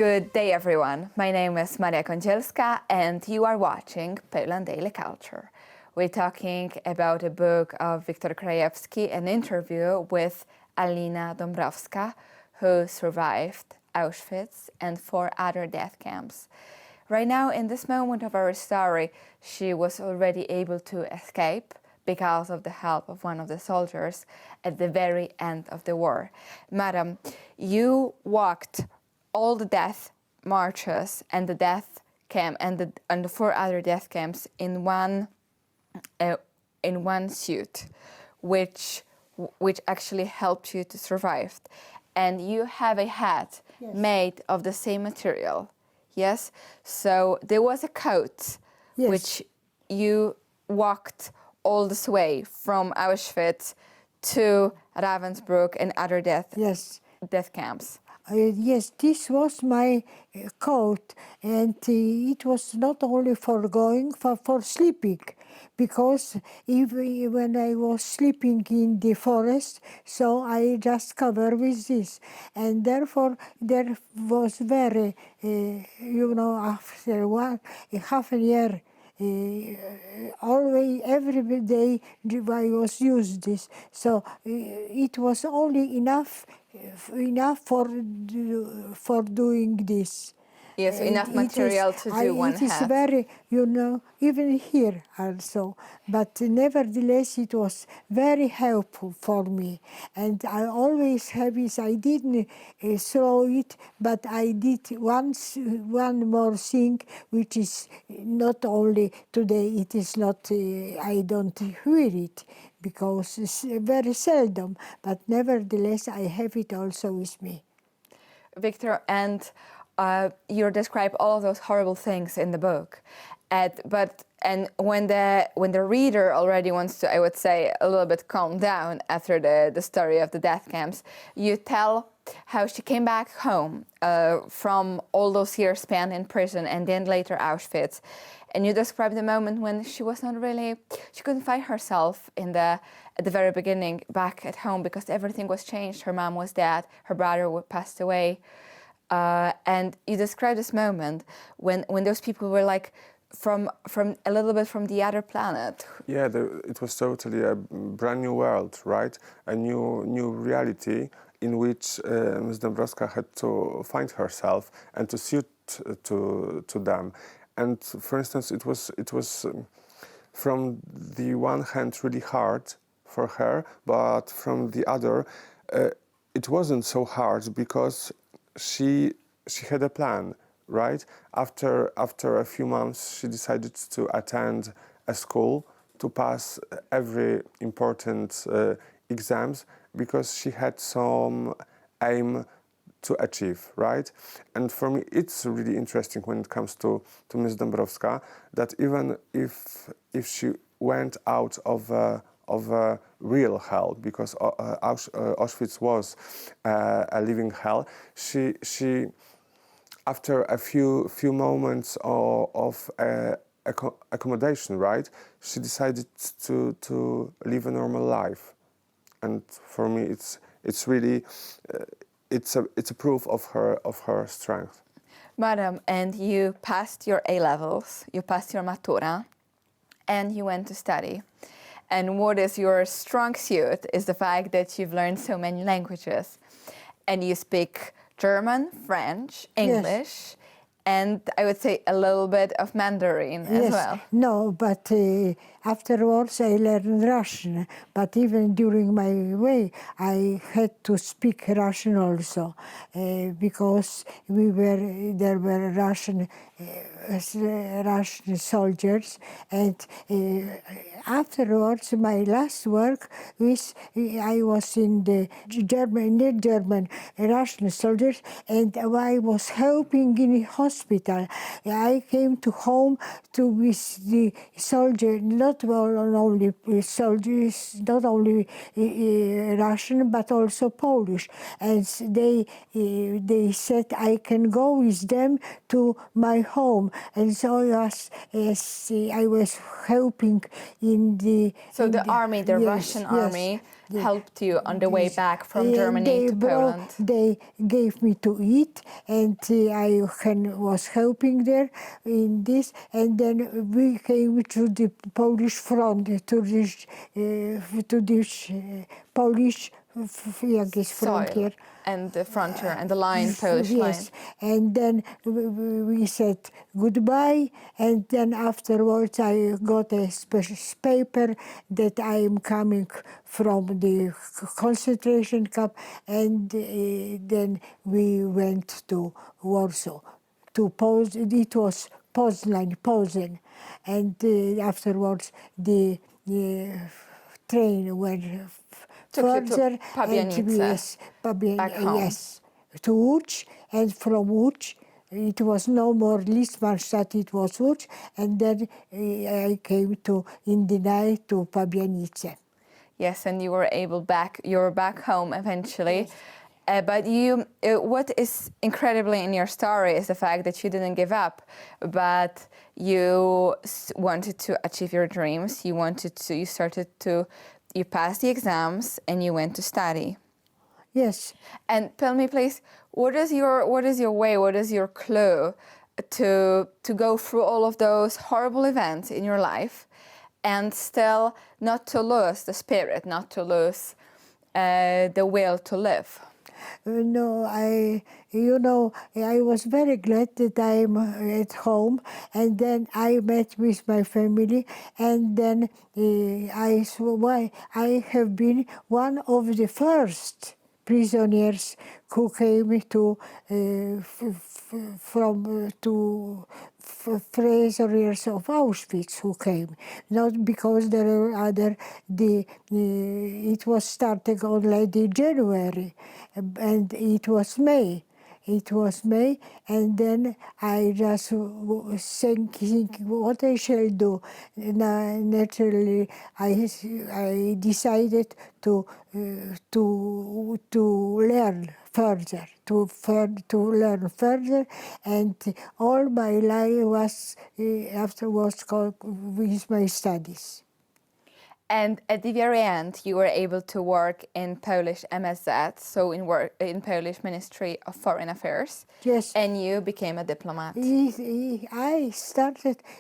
Good day, everyone. My name is Maria Kądzielska, and you are watching Poland Daily Culture. We're talking about a book of Viktor Krajewski, an interview with Alina Dąbrowska, who survived Auschwitz and 4 other death camps. Right now, in this moment of our story, she was already able to escape because of the help of one of the soldiers at the very end of the war. Madam, you walked all the death marches and the death camp and the 4 other death camps in one suit, which actually helped you to survive. And you have a hat made of the same material. Yes, so there was a coat which you walked all this way from Auschwitz to Ravensbrück and other death camps. Yes, this was my coat, and it was not only for going, for sleeping, because when I was sleeping in the forest, so I just covered with this, and therefore there was very, after half a year, always every day I was used this, so it was only enough for doing this. Yes, enough material to do one hat. It is very, even here also. But nevertheless, it was very helpful for me. And I always have this, I didn't throw it, but I did one more thing, which is not only today, it is not, I don't wear it, because it's very seldom, but nevertheless, I have it also with me. Victor, and you describe all of those horrible things in the book, but when the reader already wants to, I would say, a little bit calm down after the story of the death camps, you tell how she came back home from all those years spent in prison and then later Auschwitz, and you describe the moment when she couldn't find herself at the very beginning back at home because everything was changed. Her mom was dead, her brother passed away. And you describe this moment when those people were like from a little bit from the other planet. Yeah, it was totally a brand new world, right? A new reality in which Ms. Dąbrowska had to find herself and to suit to them. And for instance, it was from the one hand really hard for her, but from the other, it wasn't so hard because she had a plan, right? After a few months, she decided to attend a school to pass every important exams because she had some aim to achieve, right? And for me, it's really interesting when it comes to Ms. Dąbrowska that even if she went out of a real hell, because Auschwitz was a living hell, she after a few moments of accommodation, right, she decided to live a normal life, and for me it's really it's a proof of her strength. Madam, and you passed your A-levels, you passed your matura, and you went to study. And what is your strong suit is the fact that you've learned so many languages. And you speak German, French, English, and I would say a little bit of Mandarin as well. No, but afterwards I learned Russian. But even during my way, I had to speak Russian also, because there were Russian soldiers, and afterwards my last work I was in the Russian soldiers, and I was helping in hospital. I came to home with the soldiers, not only soldiers, not only Russian, but also Polish. And they said I can go with them to my home. And so I was helping in in the... So in the army, the yes, Russian yes, army, the- helped you on the way yes. back from And Germany to brought- Poland. They gave me to eat, and I was helping there in this. And then we came to the Polish front, to this Polish jak jest frontier. And the frontier and the line, Polish line. Yes, and then we said goodbye, and then afterwards I got a special paper that I am coming from the concentration camp, and then we went to Warsaw, to Poznań. It was Poznań, and afterwards the train went Took you to further, Pabianice, and yes, back home. yes, to Łódź, and from Łódź it was no more Liesmanstadt, it was Łódź, and then I came to in the night to Pabianice. Yes, and you were back home eventually. Yes. But what is incredibly in your story is the fact that you didn't give up, but you wanted to achieve your dreams. You passed the exams and you went to study. Yes. And tell me, please, what is your clue to go through all of those horrible events in your life and still not to lose the spirit, not to lose the will to live? No, I was very glad that I'm at home, and then I met with my family, and then I have been one of the first prisoners who came to prisoners of Auschwitz who came, not because there were other. It was starting already January, and it was May. It was May, and then I just think what I shall do. Naturally, I decided to learn further, to learn further, and all my life was afterwards with my studies. And at the very end, you were able to work in Polish MSZ, so in Polish Ministry of Foreign Affairs. Yes. And you became a diplomat.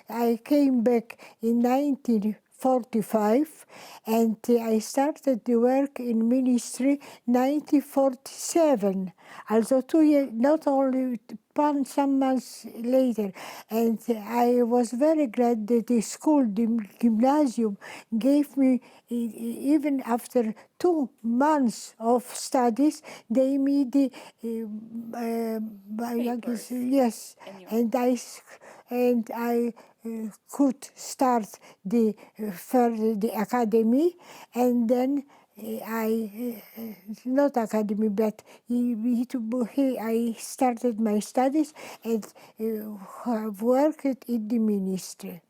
I came back in 1945, and I started to work in ministry 1947. Also 2 years, not only some months later. And I was very glad that the school, the gymnasium, gave me, even after 2 months of studies, they made the, yes, and I could start the academy, and then not academy, but I started my studies and have worked in the ministry.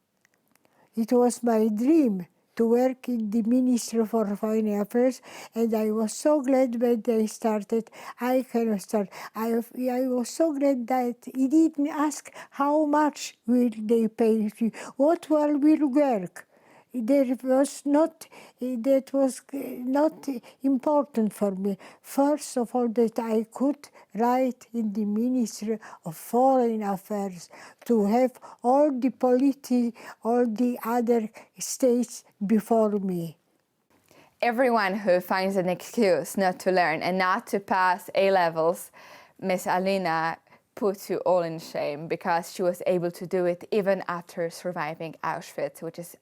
It was my dream to work in the Ministry for Foreign Affairs, and I was so glad when they started. I cannot start. I was so glad that he didn't ask how much will they pay you, what will work. That was not important for me. First of all, that I could write in the Ministry of Foreign Affairs, to have all the other states before me. Everyone who finds an excuse not to learn and not to pass A-levels, Miss Alina puts you all in shame, because she was able to do it even after surviving Auschwitz, which is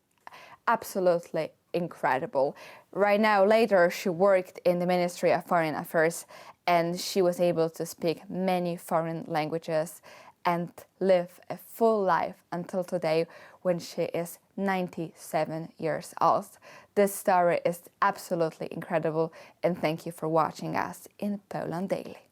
absolutely incredible. Right now, later, she worked in the Ministry of Foreign Affairs, and she was able to speak many foreign languages and live a full life until today, when she is 97 years old. This story is absolutely incredible, and thank you for watching us in Poland Daily.